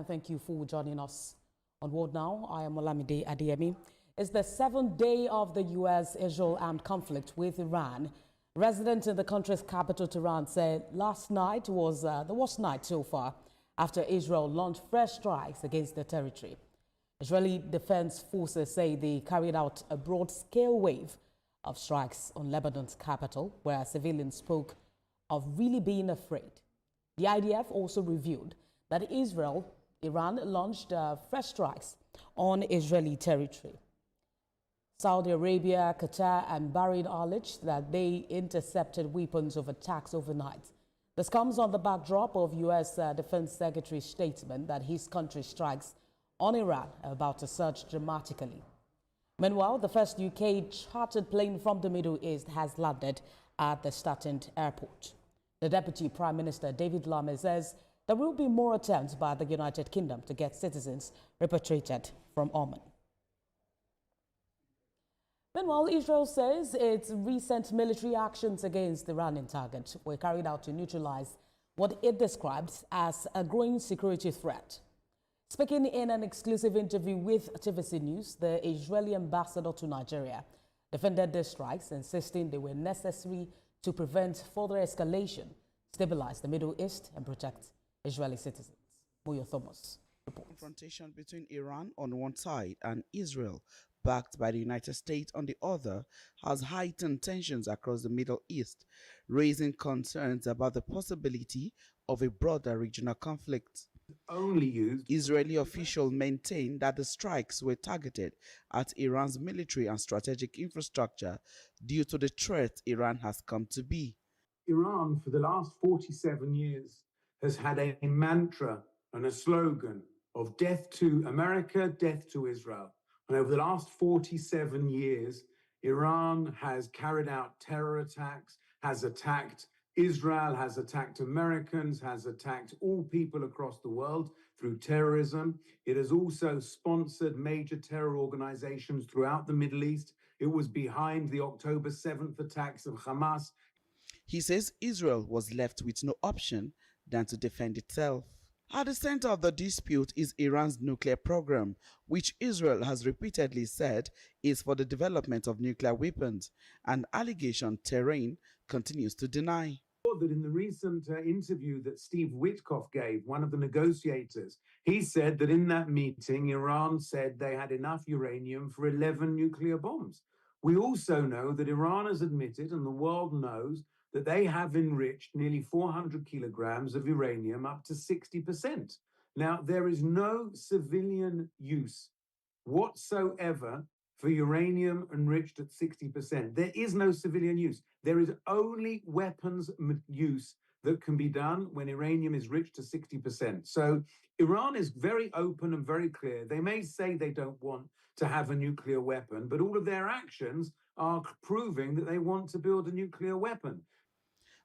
and thank you for joining us on World Now. I am Olamide Adeyemi. It's the 7th day of the U.S.-Israel armed conflict with Iran. Residents in the country's capital, Tehran, said last night was the worst night so far after Israel launched fresh strikes against the territory. Israeli Defense Forces say they carried out a broad-scale wave of strikes on Lebanon's capital, where civilians spoke of really being afraid. The IDF also revealed that Iran launched fresh strikes on Israeli territory. Saudi Arabia, Qatar and Bahrain alleged that they intercepted weapons of attacks overnight. This comes on the backdrop of U.S. Defense Secretary's statement that his country's strikes on Iran are about to surge dramatically. Meanwhile, the first UK chartered plane from the Middle East has landed at the Staten Airport. The Deputy Prime Minister, David Lammy, says there will be more attempts by the United Kingdom to get citizens repatriated from Oman. Meanwhile, Israel says its recent military actions against Iranian targets were carried out to neutralize what it describes as a growing security threat. Speaking in an exclusive interview with TVC News, the Israeli ambassador to Nigeria defended the strikes, insisting they were necessary to prevent further escalation, stabilize the Middle East and protect Israeli citizens. Moyo Thomas reports. Confrontation between Iran on one side and Israel, backed by the United States on the other, has heightened tensions across the Middle East, raising concerns about the possibility of a broader regional conflict. Israeli officials maintain that the strikes were targeted at Iran's military and strategic infrastructure due to the threat Iran has come to be. Iran, for the last 47 years, has had a mantra and a slogan of death to America, death to Israel. And over the last 47 years, Iran has carried out terror attacks, has attacked Israel, has attacked Americans, has attacked all people across the world through terrorism. It has also sponsored major terror organizations throughout the Middle East. It was behind the October 7th attacks of Hamas. He says Israel was left with no option than to defend itself. At the center of the dispute is Iran's nuclear program, which Israel has repeatedly said is for the development of nuclear weapons, an allegation Tehran continues to deny. That in the recent interview that Steve Witkoff gave, one of the negotiators, he said that in that meeting, Iran said they had enough uranium for 11 nuclear bombs. We also know that Iran has admitted, and the world knows, that they have enriched nearly 400 kilograms of uranium up to 60%. Now, there is no civilian use whatsoever for uranium enriched at 60%. There is no civilian use. There is only weapons use that can be done when uranium is rich to 60%. So Iran is very open and very clear. They may say they don't want to have a nuclear weapon, but all of their actions are proving that they want to build a nuclear weapon.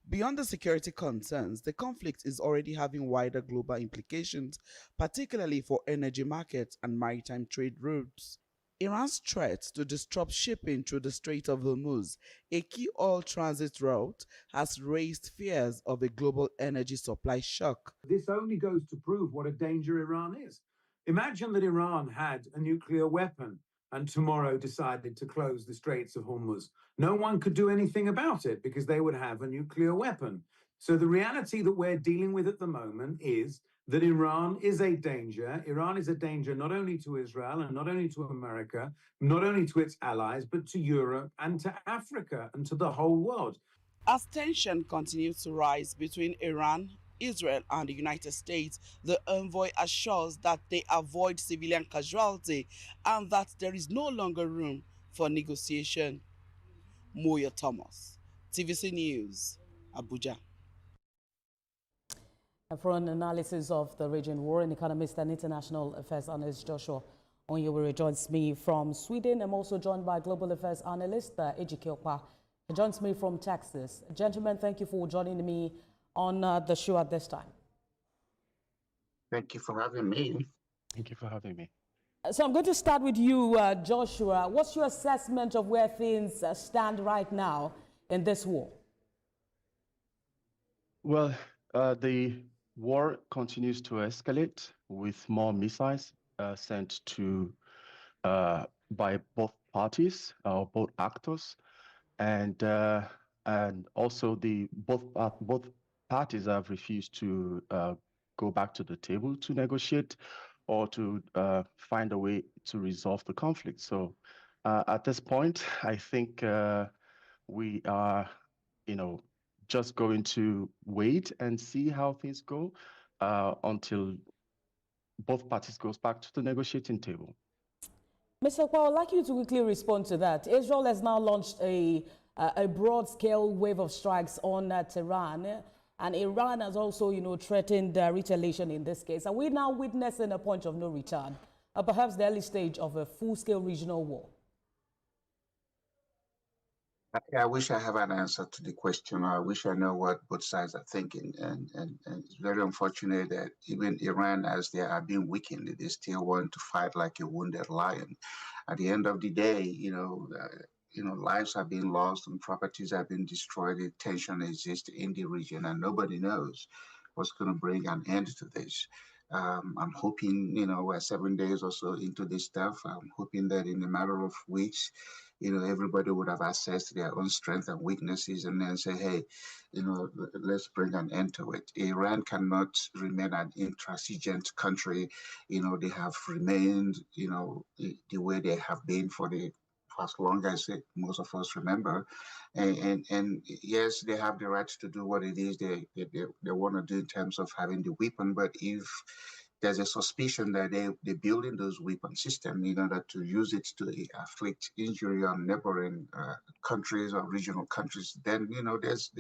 Beyond the security concerns, the conflict is already having wider global implications, particularly for energy markets and maritime trade routes. Iran's threat to disrupt shipping through the Strait of Hormuz, a key oil transit route, has raised fears of a global energy supply shock. This only goes to prove what a danger Iran is. Imagine that Iran had a nuclear weapon and tomorrow decided to close the Straits of Hormuz. No one could do anything about it because they would have a nuclear weapon. So the reality that we're dealing with at the moment is that Iran is a danger. Iran is a danger not only to Israel and not only to America, not only to its allies, but to Europe and to Africa and to the whole world. As tension continues to rise between Iran, Israel and the United States, the envoy assures that they avoid civilian casualty and that there is no longer room for negotiation. Moyo Thomas, TVC News, Abuja. And for an analysis of the region, war and economist and international affairs analyst Joshua Onyewere joins me from Sweden. I'm also joined by global affairs analyst Ejike Okpa. He joins me from Texas. Gentlemen, thank you for joining me on the show at this time. Thank you for having me. Thank you for having me. So I'm going to start with you, Joshua. What's your assessment of where things stand right now in this war? Well, the war continues to escalate with more missiles sent to by both parties or both actors, and also the both parties have refused to go back to the table to negotiate or to find a way to resolve the conflict. So at this point, I think we are, just going to wait and see how things go until both parties goes back to the negotiating table. Mr. Kwa, I'd like you to quickly respond to that. Israel has now launched a broad-scale wave of strikes on Tehran, and Iran has also, threatened retaliation in this case. Are we now witnessing a point of no return, or perhaps the early stage of a full-scale regional war? I wish I have an answer to the question. I wish I know what both sides are thinking. And it's very unfortunate that even Iran, as they are being weakened, they still want to fight like a wounded lion. At the end of the day, lives have been lost and properties have been destroyed. The tension exists in the region, and nobody knows what's going to bring an end to this. I'm hoping, we're 7 days or so into this stuff. I'm hoping that in a matter of weeks, everybody would have assessed their own strengths and weaknesses and then say, hey, let's bring an end to it. Iran cannot remain an intransigent country. They have remained, the way they have been for as long as most of us remember. And yes, they have the right to do what it is they want to do in terms of having the weapon. But if there's a suspicion that they're building those weapon systems in order to use it to afflict injury on neighboring countries or regional countries, then there's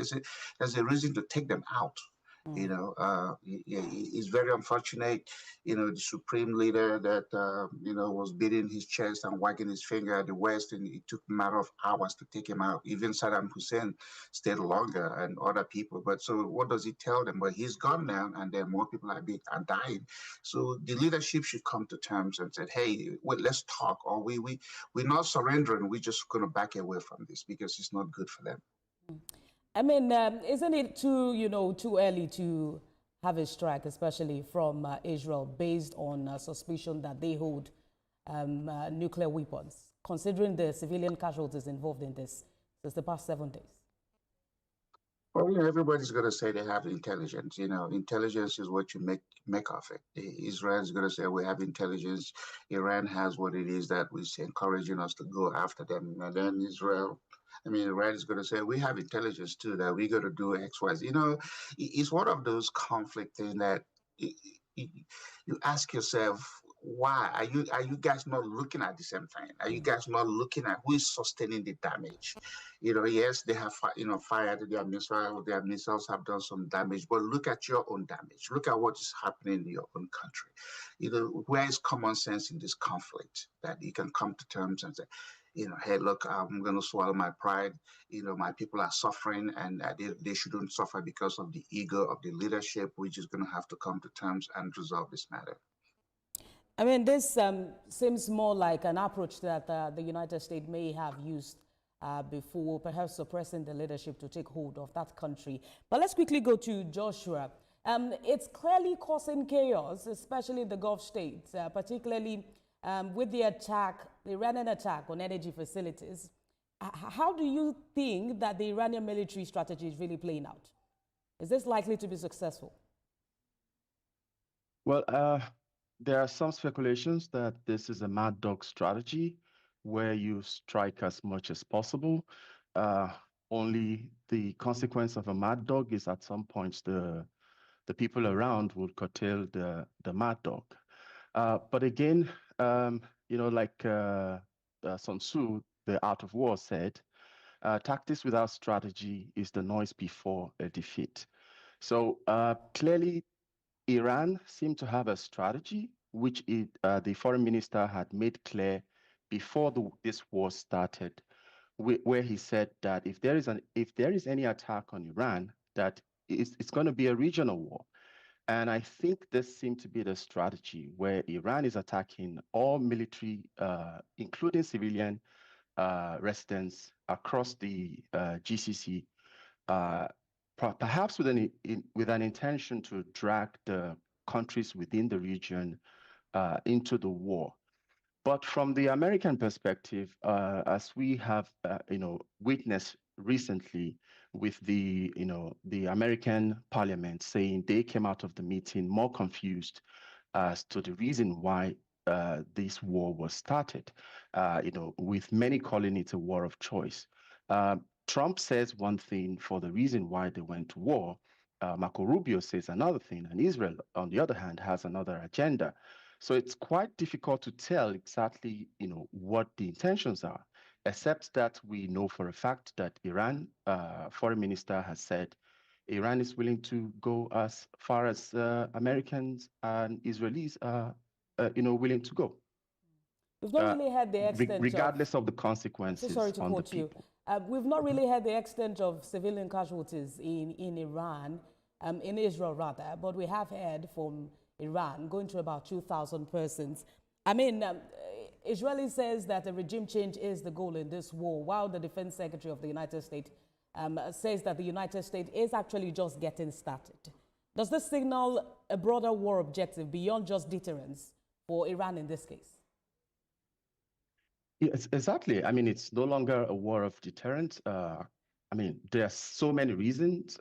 a reason to take them out. It's very unfortunate. The supreme leader that was beating his chest and wagging his finger at the West, and it took a matter of hours to take him out. Even Saddam Hussein stayed longer, and other people. But so, what does he tell them? Well, he's gone now, and then more people are dying. So the leadership should come to terms and say, "Hey, wait, let's talk." Or we're not surrendering. We're just going to back away from this because it's not good for them. I mean, isn't it too early to have a strike, especially from Israel, based on suspicion that they hold nuclear weapons, considering the civilian casualties involved in this since the past 7 days? Well, everybody's going to say they have intelligence. Intelligence is what you make of it. Israel is going to say we have intelligence. Iran has what it is that is encouraging us to go after them. And then Iran is going to say we have intelligence too, that we got to do X, Y, Z. It's one of those conflict things that you ask yourself, why are you guys not looking at the same thing? Are you guys not looking at who is sustaining the damage? Yes, they have fired their missiles. Their missiles have done some damage, but look at your own damage. Look at what is happening in your own country. Where is common sense in this conflict that you can come to terms and say, hey, look, I'm going to swallow my pride. My people are suffering, and they shouldn't suffer because of the ego of the leadership. We're just going to have to come to terms and resolve this matter. I mean, this seems more like an approach that the United States may have used before, perhaps suppressing the leadership to take hold of that country. But let's quickly go to Joshua. It's clearly causing chaos, especially in the Gulf states, particularly with the Iranian attack on energy facilities. How do you think that the Iranian military strategy is really playing out? Is this likely to be successful? Well, there are some speculations that this is a mad dog strategy where you strike as much as possible. Only the consequence of a mad dog is at some point the people around will curtail the mad dog. But again, like Sun Tzu, the art of war, said, tactics without strategy is the noise before a defeat. So clearly, Iran seemed to have a strategy, which the foreign minister had made clear before this war started, where he said that if there is any attack on Iran, that it's going to be a regional war. And I think this seemed to be the strategy where Iran is attacking all military, including civilian residents across the GCC perhaps with an intention to drag the countries within the region into the war. But from the American perspective, as we have, witnessed recently with the American Parliament saying they came out of the meeting more confused as to the reason why this war was started, with many calling it a war of choice. Uh, Trump says one thing for the reason why they went to war. Marco Rubio says another thing, and Israel, on the other hand, has another agenda. So it's quite difficult to tell exactly, what the intentions are, except that we know for a fact that Iran foreign minister has said Iran is willing to go as far as Americans and Israelis are, willing to go, We've not really had the extent of, regardless of the I'm so sorry consequences to on the quote you, people. we've not really had the extent of civilian casualties in Iran, in Israel rather, but we have heard from Iran going to about 2,000 persons. I mean, Israeli says that a regime change is the goal in this war, while the Defense Secretary of the United States says that the United States is actually just getting started. Does this signal a broader war objective beyond just deterrence for Iran in this case? Yes, exactly. I mean, it's no longer a war of deterrence. I mean, there are so many reasons.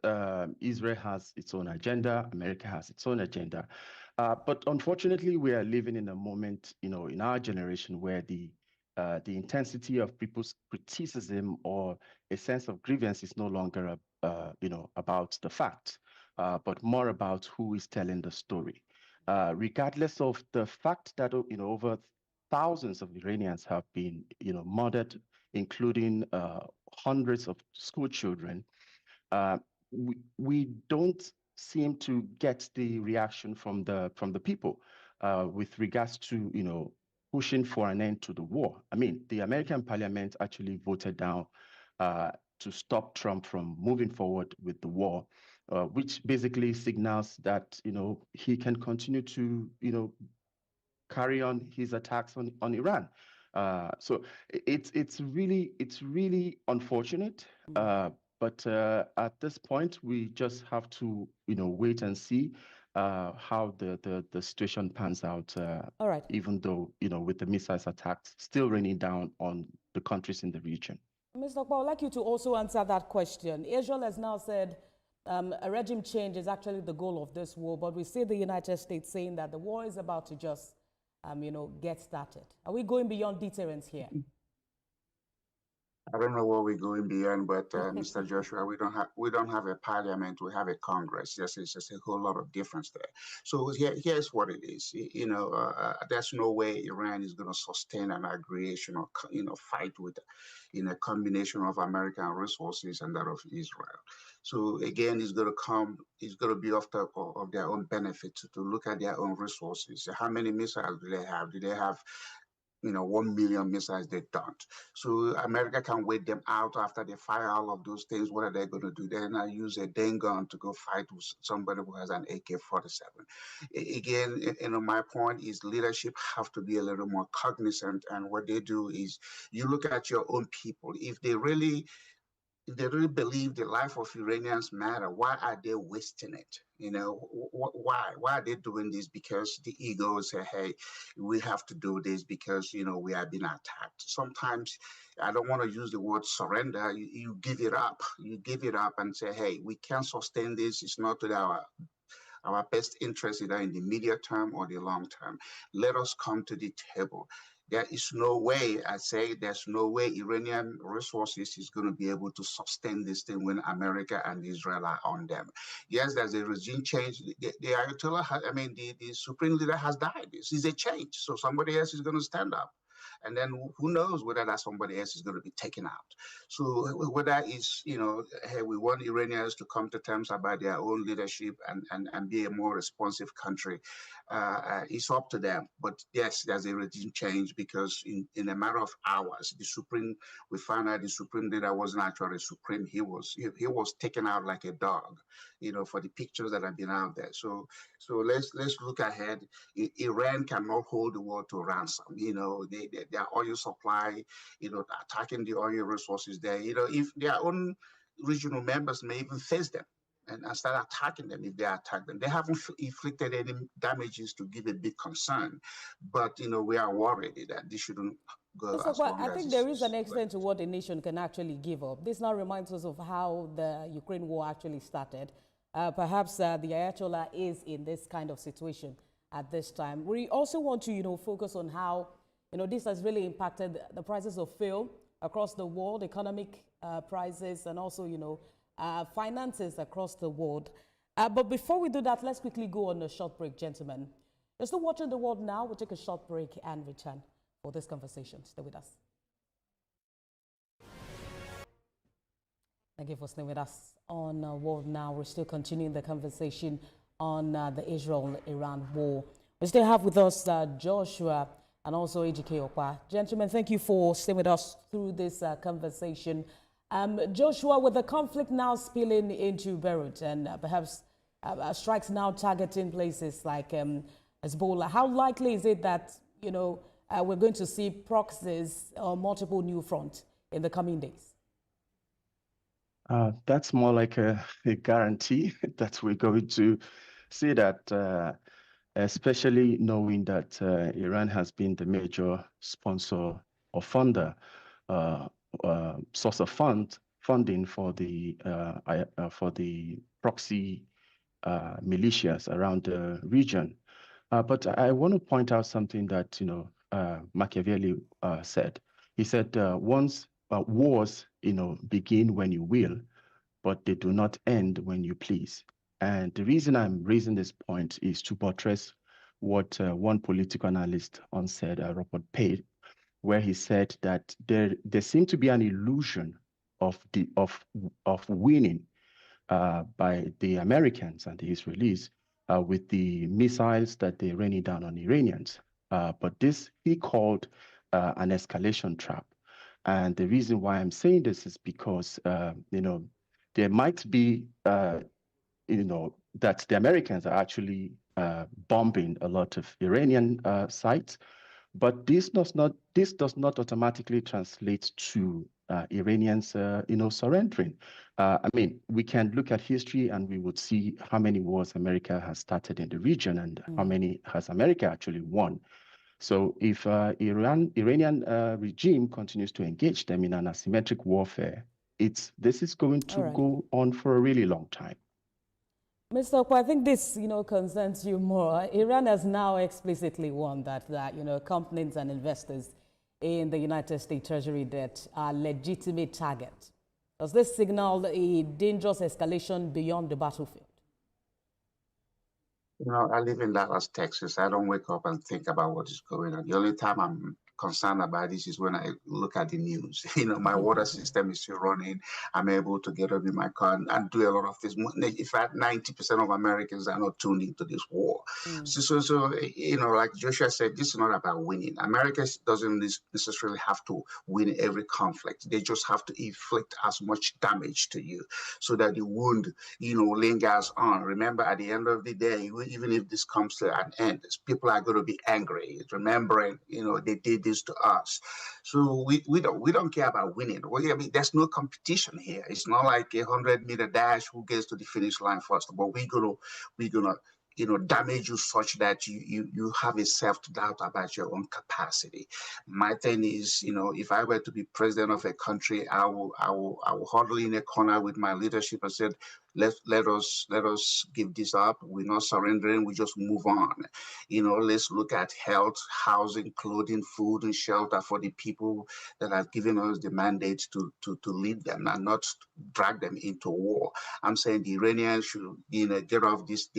Israel has its own agenda. America has its own agenda. But unfortunately, we are living in a moment, in our generation where the intensity of people's criticism or a sense of grievance is no longer, about the fact, but more about who is telling the story. Regardless of the fact that, over thousands of Iranians have been, murdered, including hundreds of school children. We don't seem to get the reaction from the people with regards to, pushing for an end to the war. I mean, the American Parliament actually voted down to stop Trump from moving forward with the war, which basically signals that, he can continue to, carry on his attacks on Iran. So it's really unfortunate. But at this point, we just have to wait and see how the situation pans out. All right. Even though with the missiles attacks still raining down on the countries in the region. Mr. Okpa, I'd like you to also answer that question. Israel has now said a regime change is actually the goal of this war, but we see the United States saying that the war is about to just get started. Are we going beyond deterrence here? I don't know what we're going beyond, but Mr. Joshua, we don't have a parliament. We have a Congress. Yes, it's just a whole lot of difference there. So here's what it is. There's no way Iran is going to sustain an aggression or fight with a combination of American resources and that of Israel. So again, it's going to be of their own benefit to look at their own resources. How many missiles do they have? Do they have 1 million missiles? They don't. So America can wait them out after they fire all of those things. What are they going to do? They're going to use a dang gun to go fight with somebody who has an AK-47. Again, my point is leadership have to be a little more cognizant. And what they do is you look at your own people. If they really believe the life of Iranians matter, why are they wasting it? Why are they doing this? Because the ego say, hey, we have to do this because, we are being attacked. Sometimes I don't want to use the word surrender. You give it up. You give it up and say, hey, we can't sustain this. It's not to our best interest, either in the immediate term or the long term. Let us come to the table. There is no way, I say, there's no way Iranian resources is going to be able to sustain this thing when America and Israel are on them. Yes, there's a regime change. The Ayatollah, the supreme leader has died. This is a change. So somebody else is going to stand up. And then who knows whether that somebody else is going to be taken out. So whether it's, hey, we want Iranians to come to terms about their own leadership and be a more responsive country, it's up to them. But yes, there's a regime change because in a matter of hours, we found out the supreme leader wasn't actually supreme. He was taken out like a dog, for the pictures that have been out there. So let's look ahead. Iran cannot hold the world to ransom. Their oil supply, attacking the oil resources there. If their own regional members may even face them. and start attacking them if they attack them. They haven't inflicted any damages to give a big concern, but we are worried that this shouldn't go So, as but long I as think it's there is an going extent to what a nation can actually give up. This now reminds us of how the Ukraine war actually started. Perhaps the Ayatollah is in this kind of situation at this time. We also want to, focus on how, this has really impacted the prices of fuel across the world, economic prices, and also, finances across the world. But before we do that, let's quickly go on a short break, gentlemen. You're still watching The World Now. We'll take a short break and return for this conversation. Stay with us. Thank you for staying with us on World Now. We're still continuing the conversation on the Israel-Iran war. We still have with us Joshua and also Ejike Okwa. Gentlemen, thank you for staying with us through this conversation. Joshua, with the conflict now spilling into Beirut and perhaps strikes now targeting places like Hezbollah, how likely is it that, we're going to see proxies on multiple new fronts in the coming days? That's more like a guarantee that we're going to see that, especially knowing that Iran has been the major sponsor or funder, source of funding for the proxy militias around the region. But I want to point out something that Machiavelli said. He said, once wars begin when you will, but they do not end when you please. And the reason I'm raising this point is to buttress what one political analyst once said, Robert Page, where he said that there seemed to be an illusion of winning by the Americans and the Israelis with the missiles that they're raining down on Iranians. But this he called an escalation trap. And the reason why I'm saying this is because, there might be, that the Americans are actually bombing a lot of Iranian sites, but this does not automatically translate to Iranians, surrendering. I mean, we can look at history and we would see how many wars America has started in the region and how many has America actually won. So if Iranian regime continues to engage them in an asymmetric warfare, this is going to go on for a really long time. Mr. Okwa, I think this, concerns you more. Iran has now explicitly warned that companies and investors in the United States Treasury debt are legitimate targets. Does this signal a dangerous escalation beyond the battlefield? I live in Dallas, Texas. I don't wake up and think about what is going on. The only time I'm concerned about this is when I look at the news. My water system is still running. I'm able to get up in my car and do a lot of things. In fact, 90% of Americans are not tuned into this war. So, like Joshua said, this is not about winning. America doesn't necessarily have to win every conflict. They just have to inflict as much damage to you so that the wound, lingers on. Remember, at the end of the day, even if this comes to an end, people are going to be angry, remembering, they did this to us. So we don't care about winning. I mean, there's no competition here. It's not like a 100-meter dash who gets to the finish line first. But we're gonna damage you such that you have a self-doubt about your own capacity. My thing is, if I were to be president of a country, I will huddle in a corner with my leadership and said, let us give this up. We're not surrendering. We just move on. Let's look at health, housing, clothing, food, and shelter for the people that have given us the mandate to lead them and not drag them into war. I'm saying the Iranians should, get off this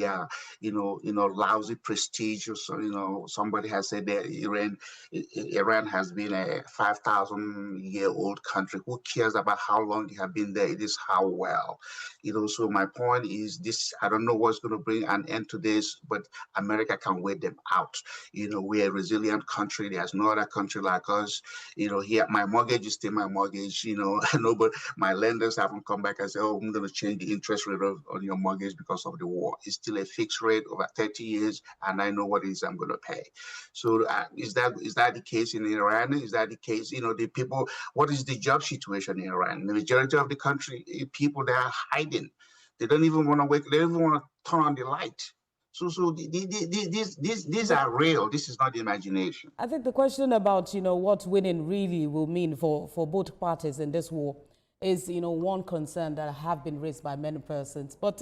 lousy prestige. So, somebody has said that Iran has been a 5,000-year-old country. Who cares about how long they have been there? It is how well. So my point is this: I don't know what's going to bring an end to this, but America can wait them out. We're a resilient country. There's no other country like us. Here my mortgage is still my mortgage. But my lenders haven't come back and said, "Oh, I'm going to change the interest rate on your mortgage because of the war." It's still a fixed rate over 30 years, and I know what it is I'm going to pay. So is that the case in Iran? Is that the case? The people. What is the job situation in Iran? The majority of the country, people, they are hiding. They don't even want to wake. They don't even want to turn on the light. So these are real. This is not imagination. I think the question about, what winning really will mean for both parties in this war is, one concern that have been raised by many persons. But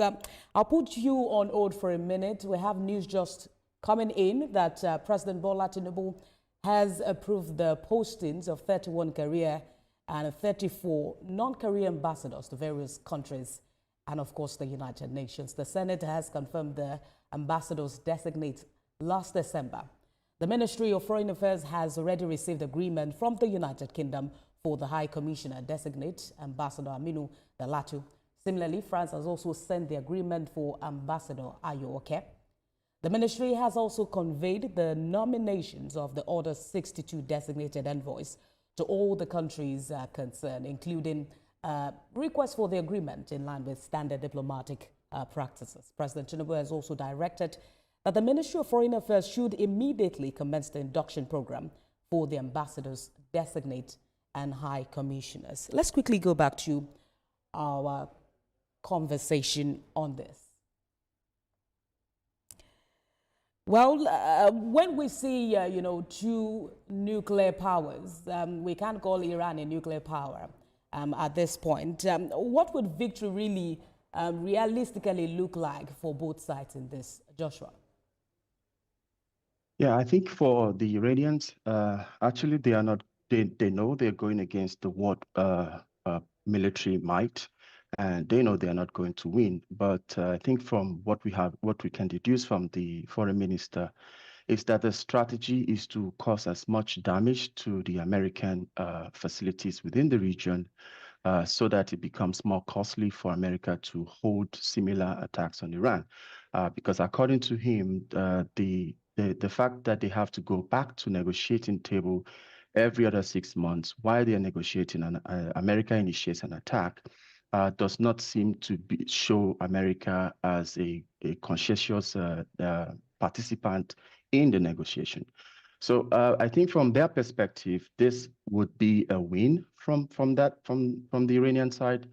I'll put you on hold for a minute. We have news just coming in that President Bola Tinubu has approved the postings of 31 career and 34 non-career ambassadors to various countries and, of course, the United Nations. The Senate has confirmed the ambassadors designate last December. The Ministry of Foreign Affairs has already received agreement from the United Kingdom for the High Commissioner designate, Ambassador Aminu Dalatu. Similarly, France has also sent the agreement for Ambassador Ayo Oke. The ministry has also conveyed the nominations of the other 62 designated envoys to all the countries concerned, including requests for the agreement in line with standard diplomatic practices. President Tinubu has also directed that the Ministry of Foreign Affairs should immediately commence the induction program for the ambassadors designate and high commissioners. Let's quickly go back to our conversation on this. Well, when we see, two nuclear powers, we can't call Iran a nuclear power at this point. What would victory really realistically look like for both sides in this, Joshua? Yeah, I think for the Iranians, actually, they are not. They know they're going against the world military might, and they know they are not going to win. But I think from what we can deduce from the foreign minister is that the strategy is to cause as much damage to the American facilities within the region so that it becomes more costly for America to hold similar attacks on Iran. Because according to him, the fact that they have to go back to negotiating table every other 6 months while they are negotiating and America initiates an attack does not seem to show America as a conscientious participant in the negotiation. So I think from their perspective, this would be a win from the Iranian side.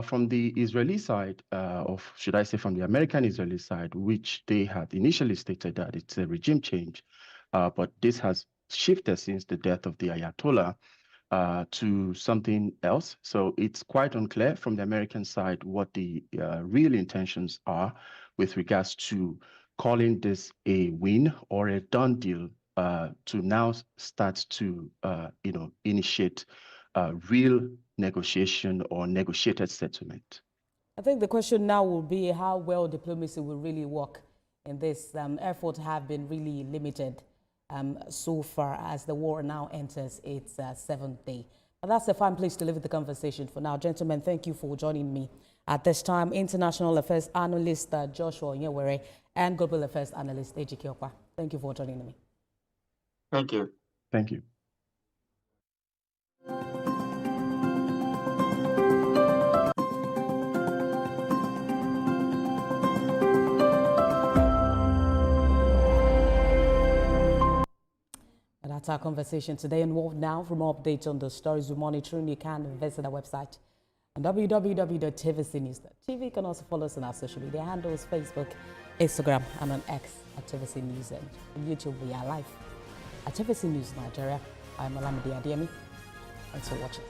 From the Israeli side, or should I say from the American-Israeli side, which they had initially stated that it's a regime change, but this has shifted since the death of the Ayatollah to something else. So it's quite unclear from the American side what the real intentions are with regards to calling this a win or a done deal to now start to initiate real negotiation or negotiated settlement. I think the question now will be how well diplomacy will really work in this. Efforts have been really limited so far as the war now enters its seventh day. But that's a fine place to leave the conversation for now. Gentlemen, thank you for joining me at this time. International Affairs Analyst Joshua Nyewere and Global Affairs Analyst Ejike Okwa. Thank you for joining me. Thank you. Thank you. And that's our conversation today. And more now, for more updates on the stories we're monitoring, you can visit our website on www.tvcnews.tv. You can also follow us on our social media handles, Facebook, Instagram, and on X at TVC News. And on YouTube, we are live at TVC News Nigeria. I'm Olamide Adeyemi. Thanks for watching.